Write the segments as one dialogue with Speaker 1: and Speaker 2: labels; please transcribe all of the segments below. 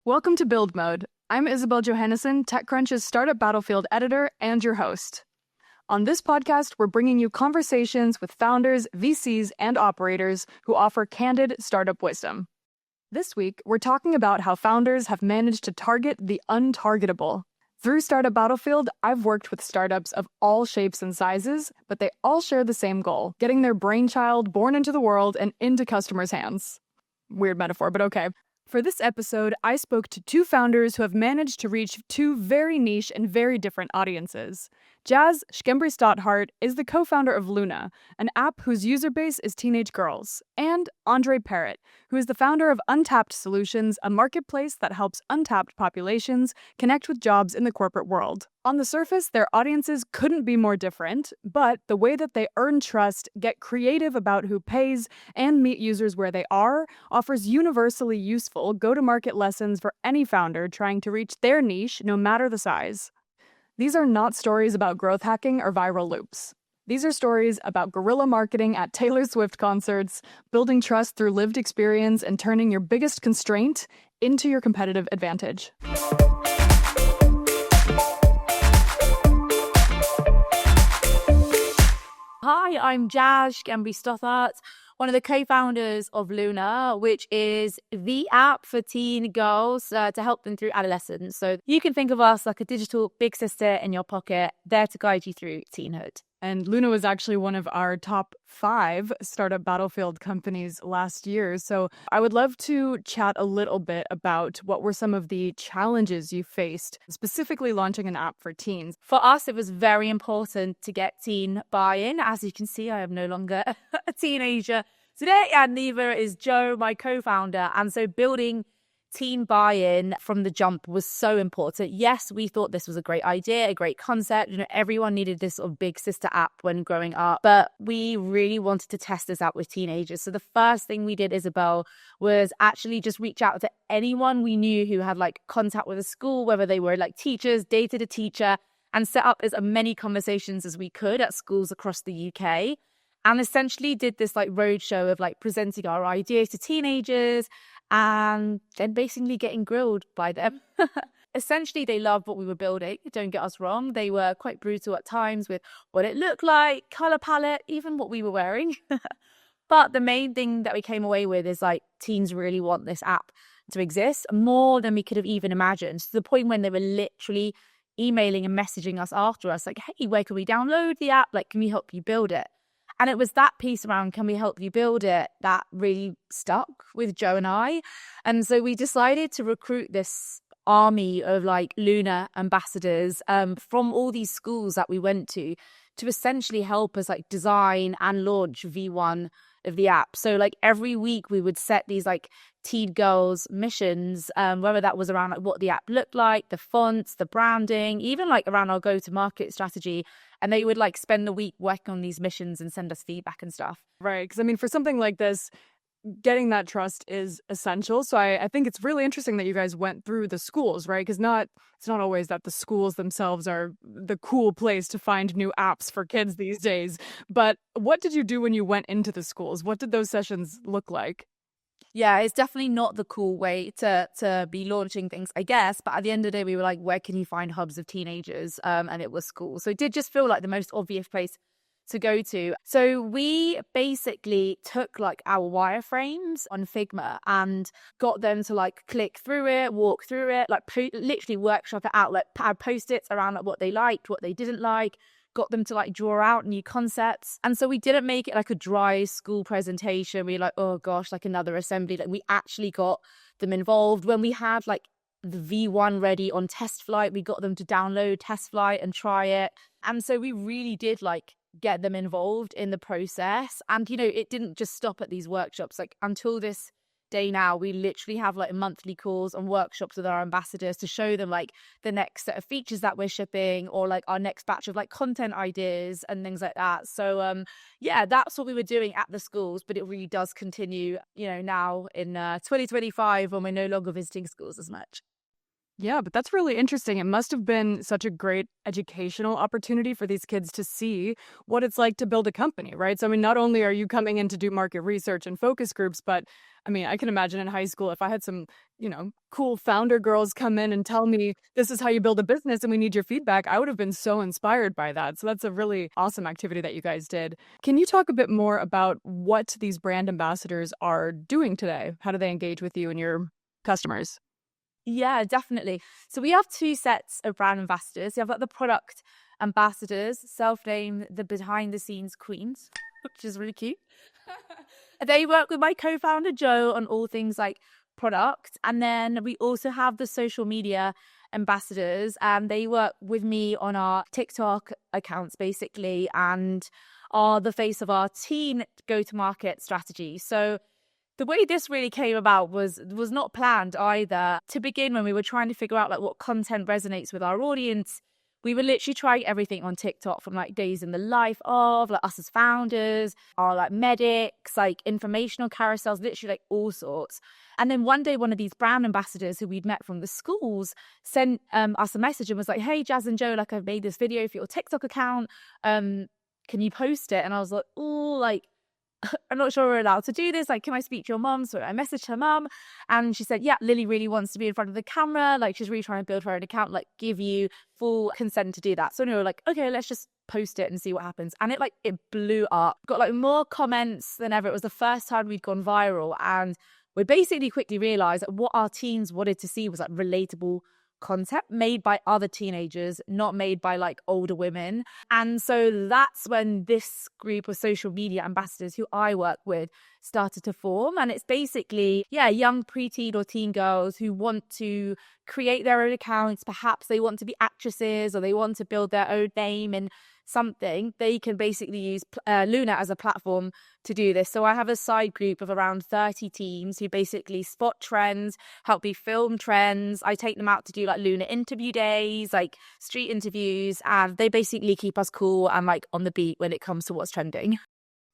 Speaker 1: Welcome to Build Mode. I'm Isabel Johannesson, TechCrunch's Startup Battlefield editor and your host. On this podcast, we're bringing you conversations with founders, VCs, and operators who offer candid startup wisdom. This week, we're talking about how founders have managed to target the untargetable. Through Startup Battlefield, I've worked with startups of all shapes and sizes, but they all share the same goal: getting their brainchild born into the world and into customers' hands. Weird metaphor, but okay. For this episode, I spoke to two founders who have managed to reach two very niche and very different audiences. Jazz Schembri-Stothart is the co-founder of Luna, an app whose user base is teenage girls, and Andre Peart, who is the founder of Untapped Solutions, a marketplace that helps untapped populations connect with jobs in the corporate world. On the surface, their audiences couldn't be more different, but the way that they earn trust, get creative about who pays, and meet users where they are offers universally useful go-to-market lessons for any founder trying to reach their niche, no matter the size. These are not stories about growth hacking or viral loops. These are stories about guerrilla marketing at Taylor Swift concerts, building trust through lived experience, and turning your biggest constraint into your competitive advantage.
Speaker 2: Hi, I'm Jazz Schembri-Stothart, one of the co-founders of Luna, which is the app for teen girls to help them through adolescence. So you can think of us like a digital big sister in your pocket, there to guide you through teenhood.
Speaker 1: And Luna was actually one of our top 5 Startup Battlefield companies last year. So I would love to chat a little bit about what were some of the challenges you faced, specifically launching an app for teens.
Speaker 2: For us, it was very important to get teen buy-in. As you can see, I am no longer a teenager today, and neither is Joe, my co-founder. And so building teen buy-in from the jump was so important. Yes, we thought this was a great idea, a great concept. Everyone needed this sort of big sister app when growing up, but we really wanted to test this out with teenagers. So the first thing we did, Isabel, was actually just reach out to anyone we knew who had like contact with a school, whether they were like teachers, dated a teacher, and set up as many conversations as we could at schools across the UK. And essentially did this like roadshow of like presenting our ideas to teenagers and then basically getting grilled by them. Essentially, they loved what we were building. Don't get us wrong. They were quite brutal at times with what it looked like, color palette, even what we were wearing. But the main thing that we came away with is like teens really want this app to exist more than we could have even imagined, to the point when they were literally emailing and messaging us after us like, hey, where can we download the app? Like, can we help you build it? And it was that piece around, can we help you build it, that really stuck with Joe and I. And so we decided to recruit this army of like Luna ambassadors from all these schools that we went to essentially help us like design and launch V1 of the app. So like every week we would set these like teen girls missions, whether that was around like what the app looked like, the fonts, the branding, even like around our go-to-market strategy. And they would like spend the week working on these missions and send us feedback and stuff.
Speaker 1: Right, because I mean, for something like this, getting that trust is essential. So I think it's really interesting that you guys went through the schools, right? Because it's not always that the schools themselves are the cool place to find new apps for kids these days. But what did you do when you went into the schools? What did those sessions look like?
Speaker 2: Yeah, it's definitely not the cool way to be launching things, I guess. But at the end of the day, we were like, where can you find hubs of teenagers? And it was schools. So it did just feel like the most obvious place to go to. So we basically took like our wireframes on Figma and got them to like click through it, walk through it, like literally workshop it out, like add post-its around like what they liked, what they didn't like, got them to like draw out new concepts. And so we didn't make it like a dry school presentation. We were like, oh gosh, like another assembly. Like we actually got them involved. When we had like the V1 ready on Test Flight, we got them to download Test Flight and try it. And so we really did like get them involved in the process. And, it didn't just stop at these workshops. Like until this day now, we literally have like monthly calls and workshops with our ambassadors to show them like the next set of features that we're shipping or like our next batch of like content ideas and things like that. So yeah, that's what we were doing at the schools, but it really does continue, now in 2025 when we're no longer visiting schools as much.
Speaker 1: Yeah, but that's really interesting. It must have been such a great educational opportunity for these kids to see what it's like to build a company, right? So, I mean, not only are you coming in to do market research and focus groups, but I mean, I can imagine in high school if I had some, cool founder girls come in and tell me this is how you build a business and we need your feedback, I would have been so inspired by that. So, that's a really awesome activity that you guys did. Can you talk a bit more about what these brand ambassadors are doing today? How do they engage with you and your customers?
Speaker 2: Yeah, definitely. So we have two sets of brand ambassadors. You have like the product ambassadors, self-named the behind the scenes queens, which is really cute. They work with my co-founder Joe on all things like product. And then we also have the social media ambassadors, and they work with me on our TikTok accounts basically, and are the face of our team go-to-market strategy. So the way this really came about was not planned either. To begin, when we were trying to figure out like what content resonates with our audience, we were literally trying everything on TikTok, from like days in the life of like us as founders, our like medics, like informational carousels, literally like all sorts. And then one day, one of these brand ambassadors who we'd met from the schools sent us a message and was like, "Hey, Jazz and Joe, like I've made this video for your TikTok account. Can you post it?" And I was like, "Oh, like, I'm not sure we're allowed to do this. Like, can I speak to your mum?" So I messaged her mum and she said, "Yeah, Lily really wants to be in front of the camera. Like, she's really trying to build her own account, like give you full consent to do that." So we were like, okay, let's just post it and see what happens. And it blew up. Got like more comments than ever. It was the first time we'd gone viral. And we basically quickly realized that what our teens wanted to see was like relatable content made by other teenagers, not made by like older women. And so that's when this group of social media ambassadors who I work with started to form. And it's basically, young preteen or teen girls who want to create their own accounts. Perhaps they want to be actresses or they want to build their own name in something. They can basically use Luna as a platform to do this. So I have a side group of around 30 teams who basically spot trends, help me film trends. I take them out to do like Luna interview days, like street interviews, and they basically keep us cool and like on the beat when it comes to what's trending.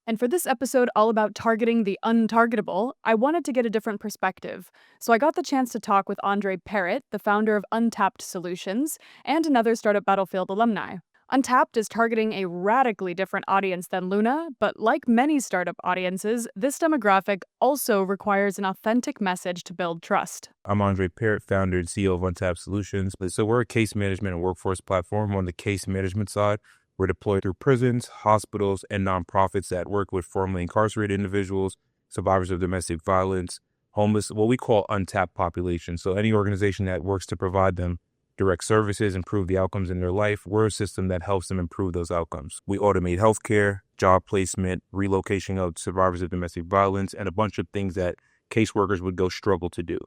Speaker 1: And for this episode all about targeting the untargetable, I wanted to get a different perspective. So I got the chance to talk with Andre Peart, the founder of Untapped Solutions, and another Startup Battlefield alumni. Untapped is targeting a radically different audience than Luna, but like many startup audiences, this demographic also requires an authentic message to build trust.
Speaker 3: I'm Andre Peart, founder and CEO of Untapped Solutions. So we're a case management and workforce platform. On the case management side, we're deployed through prisons, hospitals, and nonprofits that work with formerly incarcerated individuals, survivors of domestic violence, homeless, what we call untapped population. So any organization that works to provide them direct services, improve the outcomes in their life, we're a system that helps them improve those outcomes. We automate healthcare, job placement, relocation of survivors of domestic violence, and a bunch of things that caseworkers would go struggle to do.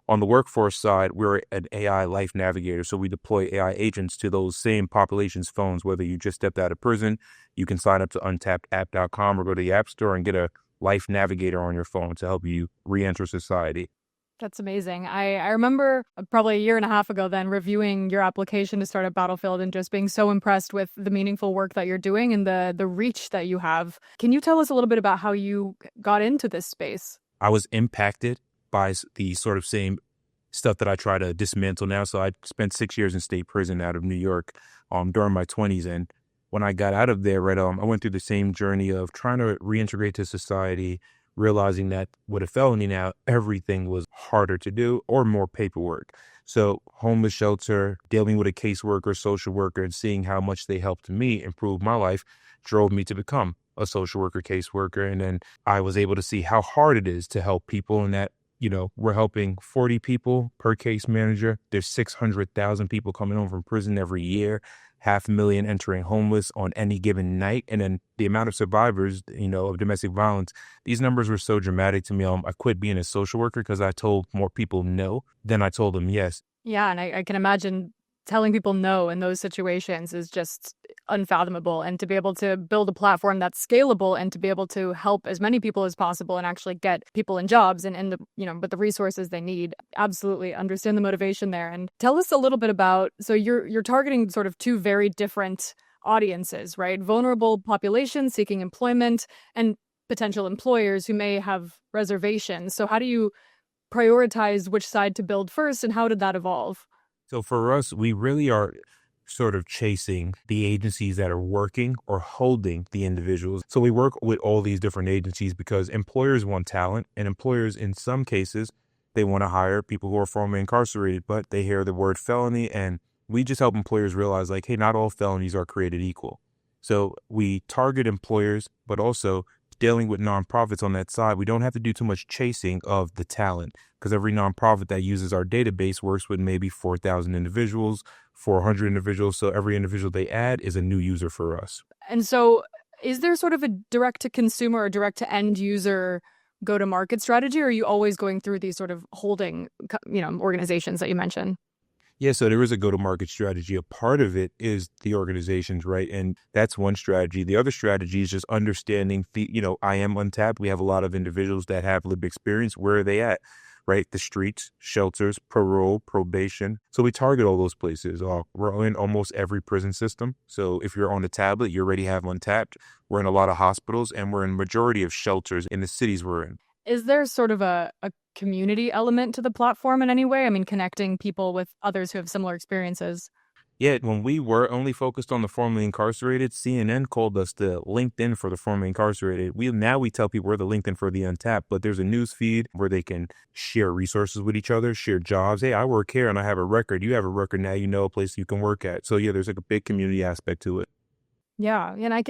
Speaker 3: On the workforce side, we're an AI life navigator. So we deploy AI agents to those same population's phones. Whether you just stepped out of prison, you can sign up to untappedapp.com or go to the App Store and get a life navigator on your phone to help you re-enter society.
Speaker 1: That's amazing. I remember probably a year and a half ago then reviewing your application to Startup Battlefield and just being so impressed with the meaningful work that you're doing and the reach that you have. Can you tell us a little bit about how you got into this space?
Speaker 3: I was impacted by the sort of same stuff that I try to dismantle now. So I spent 6 years in state prison out of New York during my 20s. And when I got out of there, I went through the same journey of trying to reintegrate to society, realizing that with a felony now, everything was harder to do or more paperwork. So homeless shelter, dealing with a caseworker, social worker, and seeing how much they helped me improve my life drove me to become a social worker, caseworker. And then I was able to see how hard it is to help people, and that, we're helping 40 people per case manager. There's 600,000 people coming home from prison every year, 500,000 entering homeless on any given night. And then the amount of survivors, of domestic violence, these numbers were so dramatic to me. I quit being a social worker because I told more people no than I told them yes.
Speaker 1: Yeah, and I can imagine telling people no in those situations is just unfathomable. And to be able to build a platform that's scalable and to be able to help as many people as possible and actually get people in jobs and with the resources they need, absolutely understand the motivation there. And tell us a little bit about, so you're targeting sort of two very different audiences, right? Vulnerable populations seeking employment and potential employers who may have reservations. So how do you prioritize which side to build first, and how did that evolve?
Speaker 3: So for us, we really are sort of chasing the agencies that are working or holding the individuals. So we work with all these different agencies because employers want talent, and employers in some cases, they want to hire people who are formerly incarcerated, but they hear the word felony, and we just help employers realize like, hey, not all felonies are created equal. So we target employers, but also dealing with nonprofits on that side. We don't have to do too much chasing of the talent because every nonprofit that uses our database works with maybe 4,000 individuals, 400 individuals. So every individual they add is a new user for us.
Speaker 1: And so is there sort of a direct to consumer or direct to end user go to market strategy, or are you always going through these sort of holding, organizations that you mentioned?
Speaker 3: Yeah, so there is a go-to-market strategy. A part of it is the organizations, right? And that's one strategy. The other strategy is just understanding I am Untapped. We have a lot of individuals that have lived experience. Where are they at, right? The streets, shelters, parole, probation. So we target all those places. We're in almost every prison system. So if you're on the tablet, you already have Untapped. We're in a lot of hospitals, and we're in majority of shelters in the cities we're in.
Speaker 1: Is there sort of a community element to the platform in any way? I mean, connecting people with others who have similar experiences.
Speaker 3: Yeah, when we were only focused on the formerly incarcerated, CNN called us the LinkedIn for the formerly incarcerated. Now we tell people we're the LinkedIn for the Untapped, but there's a news feed where they can share resources with each other, share jobs. Hey, I work here and I have a record. You have a record now, you know a place you can work at. So yeah, there's like a big community aspect to it.
Speaker 1: Yeah, and I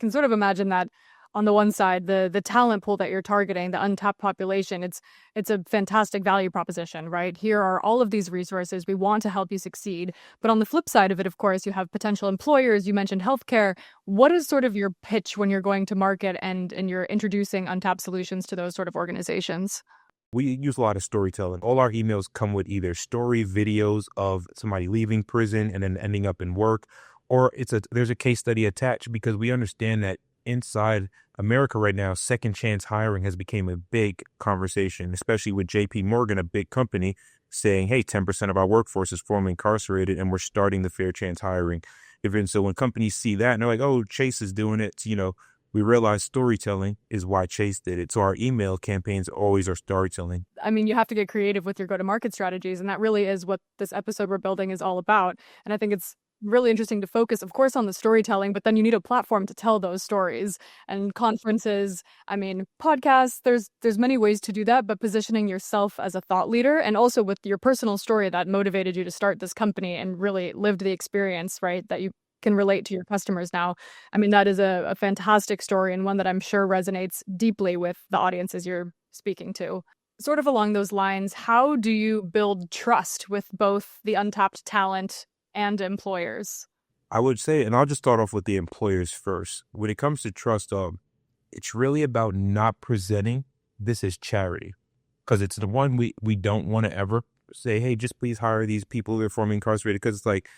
Speaker 1: can sort of imagine that on the one side, the talent pool that you're targeting, the untapped population, it's a fantastic value proposition, right? Here are all of these resources. We want to help you succeed. But on the flip side of it, of course, you have potential employers. You mentioned healthcare. What is sort of your pitch when you're going to market and you're introducing untapped solutions to those sort of organizations?
Speaker 3: We use a lot of storytelling. All our emails come with either story videos of somebody leaving prison and then ending up in work, or there's a case study attached because we understand that inside America right now, second chance hiring has become a big conversation, especially with JP Morgan, a big company, saying, hey, 10% of our workforce is formerly incarcerated and we're starting the fair chance hiring. So when companies see that and they're like, oh, Chase is doing it, we realize storytelling is why Chase did it. So our email campaigns always are storytelling.
Speaker 1: I mean, you have to get creative with your go-to-market strategies, and that really is what this episode we're building is all about. And I think it's really interesting to focus, of course, on the storytelling, but then you need a platform to tell those stories. And conferences, I mean, podcasts, there's many ways to do that, but positioning yourself as a thought leader and also with your personal story that motivated you to start this company and really lived the experience, right, that you can relate to your customers now. I mean, that is a fantastic story and one that I'm sure resonates deeply with the audiences you're speaking to. Sort of along those lines, how do you build trust with both the untapped talent and employers?
Speaker 3: I would say, and I'll just start off with the employers first. When it comes to trust, it's really about not presenting this as charity, because it's the one we don't want to ever say, hey, just please hire these people who are formerly incarcerated, because it's like,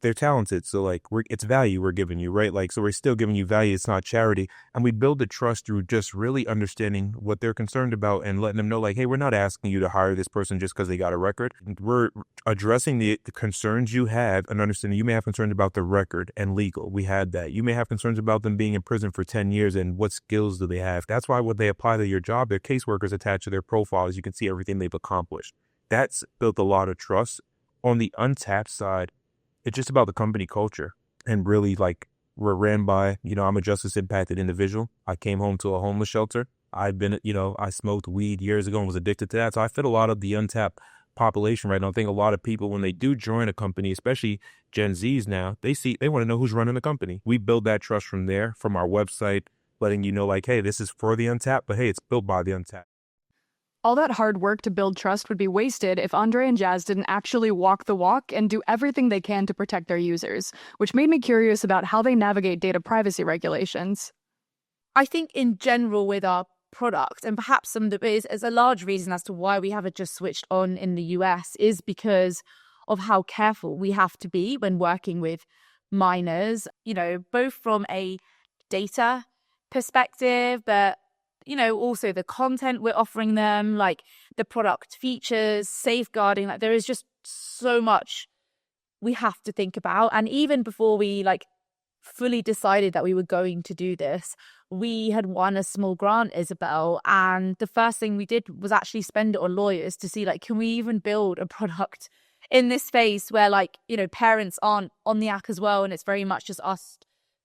Speaker 3: they're talented. So like it's value we're giving you, right? Like, so we're still giving you value. It's not charity. And we build the trust through just really understanding what they're concerned about and letting them know like, hey, we're not asking you to hire this person just because they got a record. We're addressing the concerns you have and understanding you may have concerns about the record and legal. We had that. You may have concerns about them being in prison for 10 years and what skills do they have? That's why when they apply to your job, their caseworkers attached to their profiles, you can see everything they've accomplished. That's built a lot of trust. On the untapped side, it's just about the company culture and really like we're ran by, I'm a justice impacted individual. I came home to a homeless shelter. I've been, I smoked weed years ago and was addicted to that. So I fit a lot of the untapped population right now. I think a lot of people, when they do join a company, especially Gen Zs now, they want to know who's running the company. We build that trust from there, from our website, letting you know like, hey, this is for the untapped, but hey, it's built by the untapped.
Speaker 1: All that hard work to build trust would be wasted if Andre and Jazz didn't actually walk the walk and do everything they can to protect their users, which made me curious about how they navigate data privacy regulations.
Speaker 2: I think in general with our product, and perhaps some of it is a large reason as to why we haven't just switched on in the US, is because of how careful we have to be when working with minors, both from a data perspective, but also the content we're offering them, like the product features, safeguarding, like there is just so much we have to think about. And even before we fully decided that we were going to do this, we had won a small grant, Isabel. And the first thing we did was actually spend it on lawyers to see, can we even build a product in this space where like, you know, parents aren't on the app as well. And it's very much just us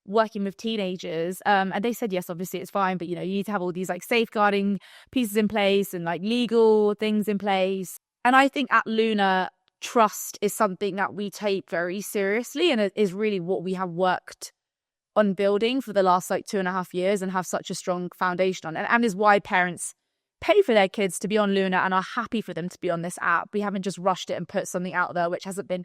Speaker 2: working with teenagers. And they said, yes, obviously it's fine. But, you know, you need to have all these like safeguarding pieces in place and like legal things in place. And I think at Luna, trust is something that we take very seriously. And it is really what we have worked on building for the last like 2.5 years and have such a strong foundation on. And is why parents pay for their kids to be on Luna and are happy for them to be on this app. We haven't just rushed it and put something out there which hasn't been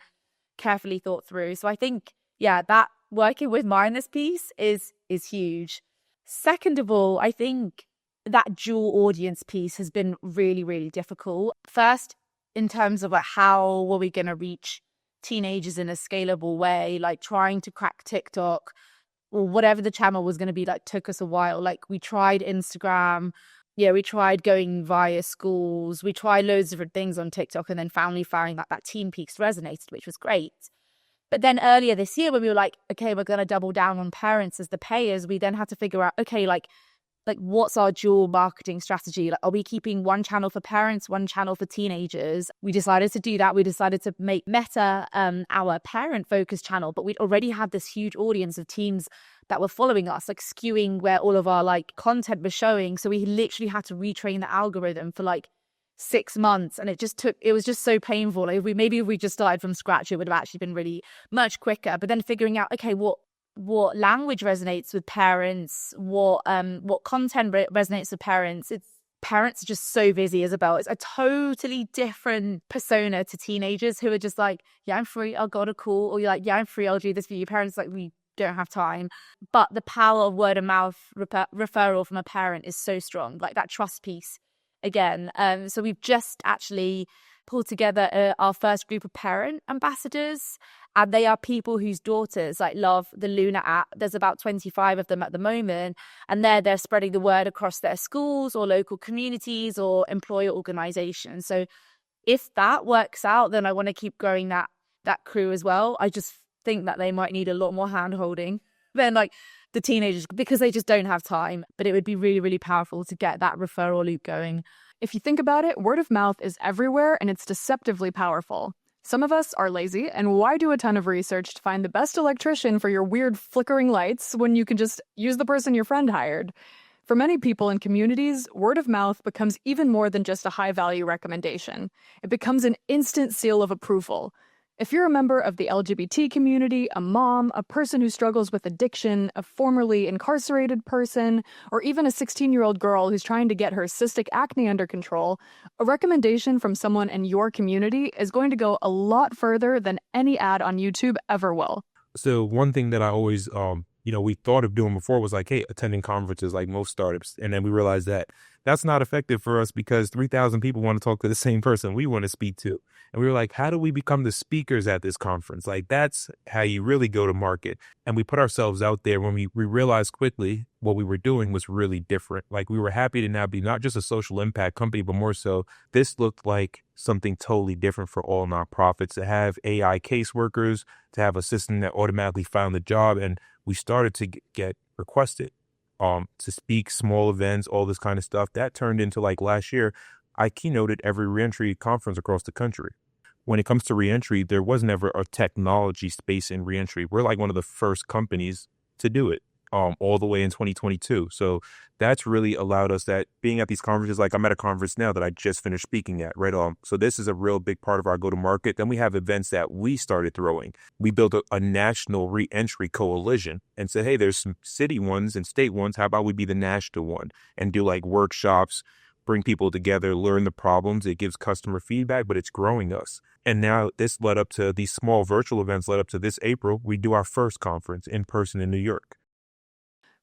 Speaker 2: carefully thought through. So I think, yeah, that working with this piece is huge. Second of all, I think that dual audience piece has been really, really difficult. First, in terms of like how were we going to reach teenagers in a scalable way, like trying to crack TikTok or whatever the channel was going to be, like took us a while. Like we tried Instagram. Yeah, we tried going via schools. We tried loads of different things on TikTok and then finally finding that Teen Peaks resonated, which was great. But then earlier this year when we were like, okay, we're going to double down on parents as the payers, we then had to figure out, okay, like what's our dual marketing strategy? Like, are we keeping one channel for parents, one channel for teenagers? We decided to do that. We decided to make Meta our parent-focused channel, but we'd already had this huge audience of teens that were following us, like skewing where all of our like content was showing. So we literally had to retrain the algorithm for like 6 months, and it was just so painful. Like if we just started from scratch, it would have actually been really much quicker. But then figuring out, okay, what language resonates with parents, what content resonates with parents. Parents are just so busy, Isabel. It's a totally different persona to teenagers who are just like, yeah, I'm free, I'll go to call, or you're like, yeah, I'm free, I'll do this for you. Parents like, we don't have time. But the power of word of mouth referral from a parent is so strong, like that trust piece again. So we've just actually pulled together our first group of parent ambassadors, and they are people whose daughters like love the Luna app. There's about 25 of them at the moment, and they're spreading the word across their schools or local communities or employer organizations. So if that works out, then I want to keep growing that crew as well. I just think that they might need a lot more hand holding than like the teenagers because they just don't have time. But it would be really, really powerful to get that referral loop going.
Speaker 1: If you think about it, word of mouth is everywhere and it's deceptively powerful. Some of us are lazy, and why do a ton of research to find the best electrician for your weird flickering lights when you can just use the person your friend hired? For many people and communities, word of mouth becomes even more than just a high-value recommendation. It becomes an instant seal of approval. If you're a member of the LGBT community, a mom, a person who struggles with addiction, a formerly incarcerated person, or even a 16-year-old girl who's trying to get her cystic acne under control, a recommendation from someone in your community is going to go a lot further than any ad on YouTube ever will.
Speaker 3: So one thing that I always, we thought of doing before was like, hey, attending conferences like most startups. And then we realized that that's not effective for us because 3,000 people want to talk to the same person we want to speak to. And we were like, how do we become the speakers at this conference? Like, that's how you really go to market. And we put ourselves out there when we realized quickly what we were doing was really different. Like, we were happy to now be not just a social impact company, but more so this looked like something totally different for all nonprofits, to have AI caseworkers, to have a system that automatically found the job. And we started to get requested to speak, small events, all this kind of stuff. That turned into, like, last year, I keynoted every reentry conference across the country. When it comes to reentry, there was never a technology space in reentry. We're like one of the first companies to do it all the way in 2022. So that's really allowed us that being at these conferences, like I'm at a conference now that I just finished speaking at, right? So this is a real big part of our go-to-market. Then we have events that we started throwing. We built a national reentry coalition and said, hey, there's some city ones and state ones. How about we be the national one and do like workshops, bring people together, learn the problems. It gives customer feedback, but it's growing us. And now this led up to these small virtual events led up to this April. We do our first conference in person in New York.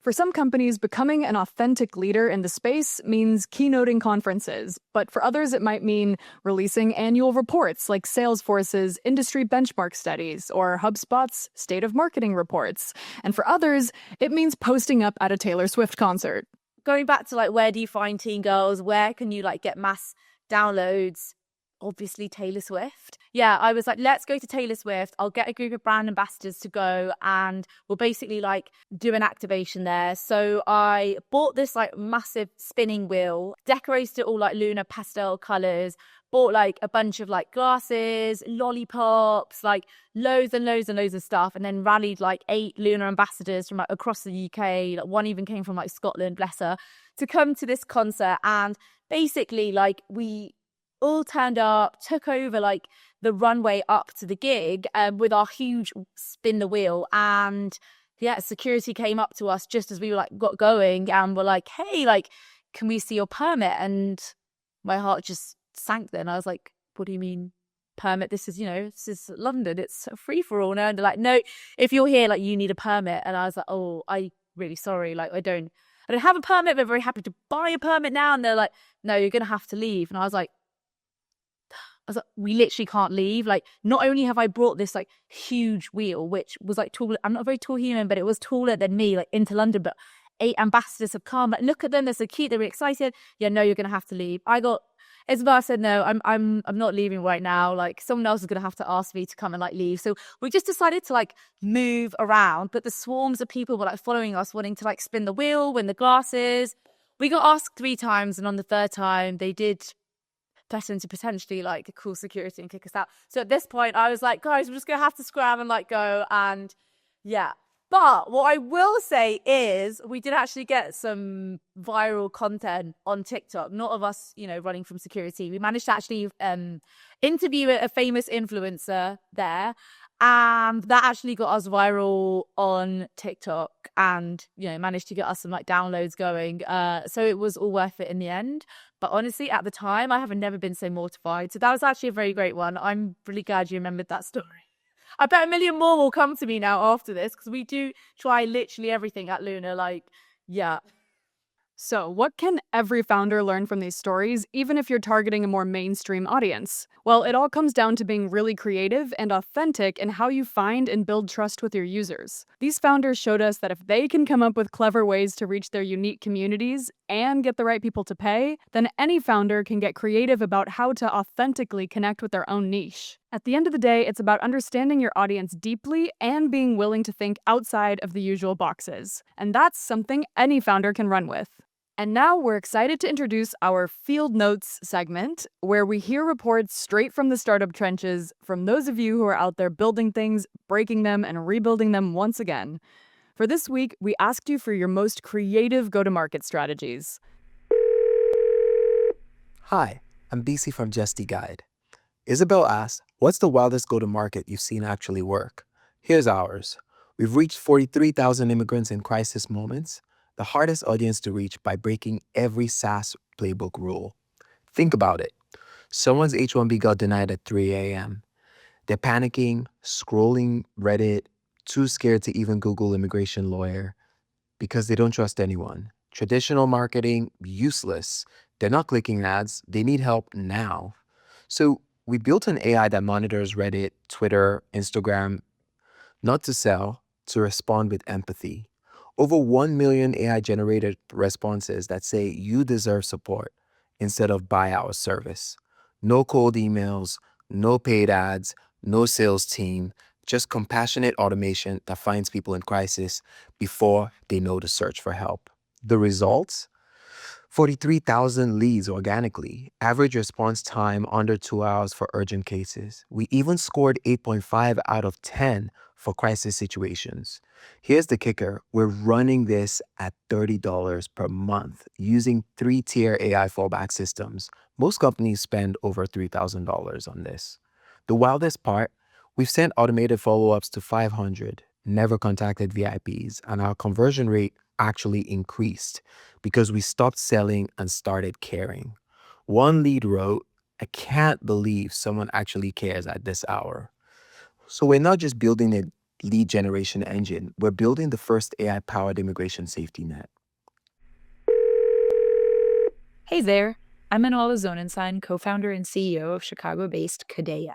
Speaker 1: For some companies, becoming an authentic leader in the space means keynoting conferences. But for others, it might mean releasing annual reports like Salesforce's industry benchmark studies or HubSpot's state of marketing reports. And for others, it means posting up at a Taylor Swift concert.
Speaker 2: Going back to like, where do you find teen girls? Where can you like get mass downloads? Obviously Taylor Swift. Yeah, I was like, let's go to Taylor Swift. I'll get a group of brand ambassadors to go and we'll basically like do an activation there. So I bought this like massive spinning wheel, decorated it all like Luna pastel colors, bought like a bunch of like glasses, lollipops, like loads and loads and loads of stuff, and then rallied like 8 lunar ambassadors from like across the UK. Like one even came from like Scotland, bless her, to come to this concert. And basically like we all turned up, took over like the runway up to the gig with our huge spin the wheel. And yeah, security came up to us just as we were like got going and were like, hey, like, can we see your permit? And my heart just sank then. I was like, what do you mean permit? This is, this is London. It's free for all now. And they're like, no, if you're here, like you need a permit. And I was like, oh, I really sorry. Like I don't have a permit, but very happy to buy a permit now. And they're like, no, you're going to have to leave. And I was like, we literally can't leave. Like, not only have I brought this like huge wheel, which was like taller, I'm not a very tall human, but it was taller than me, like into London, but 8 ambassadors have come. Like, look at them, they're so cute, they're really excited. Yeah, no, you're gonna have to leave. Isabel said, no, I'm not leaving right now. Like someone else is gonna have to ask me to come and like leave. So we just decided to like move around, but the swarms of people were like following us, wanting to like spin the wheel, win the glasses. We got asked 3 times, and on the 3rd time they did threaten to potentially like call security and kick us out. So at this point I was like, guys, we're just gonna have to scram and like go. And yeah, but what I will say is we did actually get some viral content on TikTok, not of us running from security. We managed to actually interview a famous influencer there, and that actually got us viral on TikTok and managed to get us some like downloads going, so it was all worth it in the end. But honestly, at the time, I have never been so mortified. So that was actually a very great one. I'm really glad you remembered that story. I bet a million more will come to me now after this, because we do try literally everything at Luna. Like, yeah.
Speaker 1: So, what can every founder learn from these stories, even if you're targeting a more mainstream audience? Well, it all comes down to being really creative and authentic in how you find and build trust with your users. These founders showed us that if they can come up with clever ways to reach their unique communities and get the right people to pay, then any founder can get creative about how to authentically connect with their own niche. At the end of the day, it's about understanding your audience deeply and being willing to think outside of the usual boxes. And that's something any founder can run with. And now we're excited to introduce our Field Notes segment, where we hear reports straight from the startup trenches from those of you who are out there building things, breaking them, and rebuilding them once again. For this week, we asked you for your most creative go-to-market strategies.
Speaker 4: Hi, I'm BC from Justy Guide. Isabel asked, what's the wildest go-to-market you've seen actually work? Here's ours. We've reached 43,000 immigrants in crisis moments, the hardest audience to reach by breaking every SaaS playbook rule. Think about it. Someone's H-1B got denied at 3 a.m. They're panicking, scrolling Reddit, too scared to even Google immigration lawyer because they don't trust anyone. Traditional marketing, useless. They're not clicking ads. They need help now. So we built an AI that monitors Reddit, Twitter, Instagram, not to sell, to respond with empathy. Over 1 million AI-generated responses that say you deserve support instead of buy our service. No cold emails, no paid ads, no sales team, just compassionate automation that finds people in crisis before they know to search for help. The results? 43,000 leads organically, average response time under 2 hours for urgent cases. We even scored 8.5 out of 10 for crisis situations. Here's the kicker. We're running this at $30 per month using 3-tier AI fallback systems. Most companies spend over $3,000 on this. The wildest part, we've sent automated follow-ups to 500, never contacted VIPs, and our conversion rate actually increased because we stopped selling and started caring. One lead wrote, I can't believe someone actually cares at this hour. So we're not just building a lead generation engine, we're building the first AI-powered immigration safety net.
Speaker 5: Hey there, I'm Manuela Zonenstein, co-founder and CEO of Chicago-based Kadea.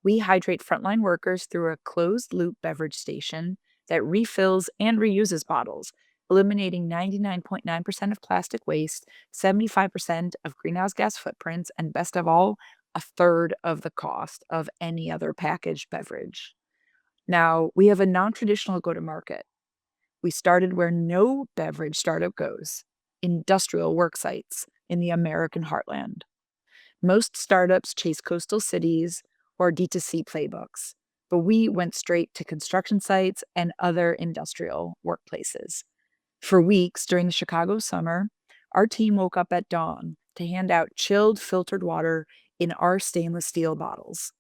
Speaker 5: We hydrate frontline workers through a closed-loop beverage station that refills and reuses bottles, eliminating 99.9% of plastic waste, 75% of greenhouse gas footprints, and best of all, a third of the cost of any other packaged beverage. Now, we have a non-traditional go-to-market. We started where no beverage startup goes, industrial work sites in the American heartland. Most startups chase coastal cities or D2C playbooks, but we went straight to construction sites and other industrial workplaces. For weeks during the Chicago summer, our team woke up at dawn to hand out chilled filtered water in our stainless steel bottles,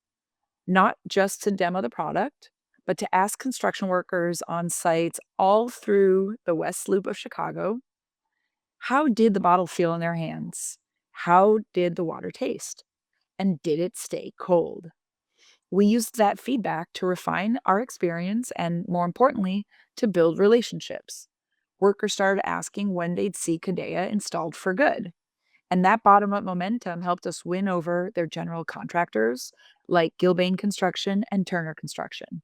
Speaker 5: not just to demo the product, but to ask construction workers on sites all through the West Loop of Chicago, how did the bottle feel in their hands? How did the water taste? And did it stay cold? We used that feedback to refine our experience and, more importantly, to build relationships. Workers started asking when they'd see Kadea installed for good. And that bottom-up momentum helped us win over their general contractors like Gilbane Construction and Turner Construction.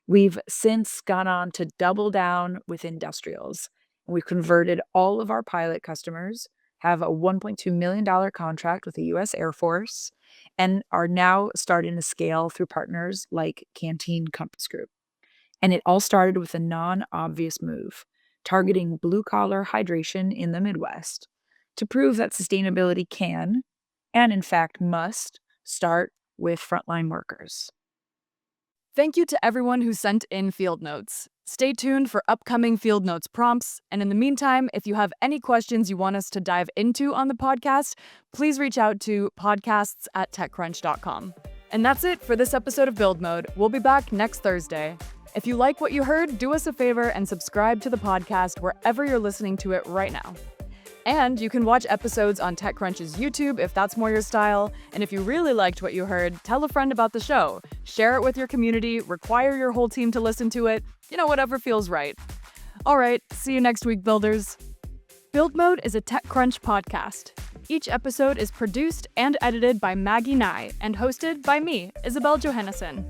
Speaker 5: We've since gone on to double down with industrials. We've converted all of our pilot customers, have a $1.2 million contract with the U.S. Air Force, and are now starting to scale through partners like Canteen Compass Group. And it all started with a non-obvious move, targeting blue-collar hydration in the Midwest to prove that sustainability can, and in fact must, start with frontline workers.
Speaker 1: Thank you to everyone who sent in field notes. Stay tuned for upcoming field notes prompts, and in the meantime, if you have any questions you want us to dive into on the podcast, please reach out to podcasts@techcrunch.com. And that's it for this episode of Build Mode. We'll be back next Thursday. If you like what you heard, do us a favor and subscribe to the podcast wherever you're listening to it right now. And you can watch episodes on TechCrunch's YouTube if that's more your style. And if you really liked what you heard, tell a friend about the show. Share it with your community, require your whole team to listen to it, whatever feels right. All right, see you next week, builders. Build Mode is a TechCrunch podcast. Each episode is produced and edited by Maggie Nye and hosted by me, Isabel Johannesson.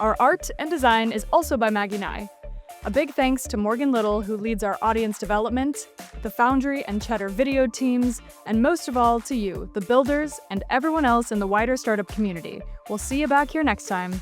Speaker 1: Our art and design is also by Maggie Nye. A big thanks to Morgan Little, who leads our audience development, the Foundry and Cheddar video teams, and most of all to you, the builders, and everyone else in the wider startup community. We'll see you back here next time.